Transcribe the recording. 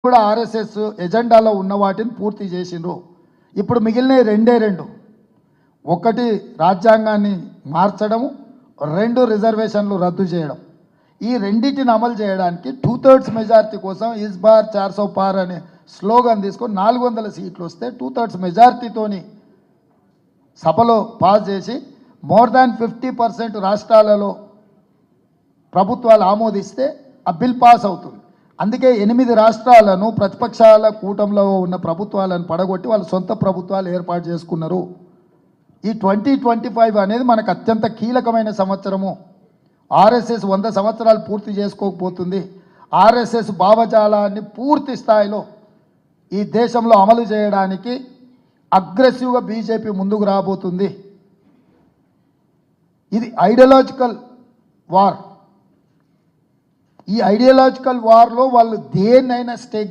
కూడా ఆర్ఎస్ఎస్ ఎజెండాలో ఉన్న వాటిని పూర్తి చేసిండ్రు. ఇప్పుడు మిగిలిన రెండు, ఒకటి రాజ్యాంగాన్ని మార్చడం, రెండు రిజర్వేషన్లు రద్దు చేయడం. ఈ రెండింటిని అమలు చేయడానికి 2/3 మెజారిటీ కోసం ఇస్ బార్ 400 పార్ అనే స్లోగన్ తీసుకొని 400 సీట్లు వస్తే 2/3 మెజారిటీతోని సభలో పాస్ చేసి మోర్ దాన్ 50% రాష్ట్రాలలో ప్రభుత్వాలు ఆమోదిస్తే ఆ బిల్ పాస్ అవుతుంది. అందుకే 8 రాష్ట్రాలను ప్రతిపక్షాల కూటంలో ఉన్న ప్రభుత్వాలను పడగొట్టి వాళ్ళు సొంత ప్రభుత్వాలు ఏర్పాటు చేసుకున్నారు. ఈ 2025 అనేది మనకు అత్యంత కీలకమైన సంవత్సరము. ఆర్ఎస్ఎస్ 100 సంవత్సరాలు పూర్తి చేసుకోకపోతుంది. ఆర్ఎస్ఎస్ భావజాలాన్ని పూర్తి స్థాయిలో ఈ దేశంలో అమలు చేయడానికి అగ్రెసివ్గా బీజేపీ ముందుకు రాబోతుంది. ఇది ఐడియాలజికల్ వార్. ఈ ఐడియాలజికల్ వార్లో వాళ్ళు దేన్నైనా స్టేక్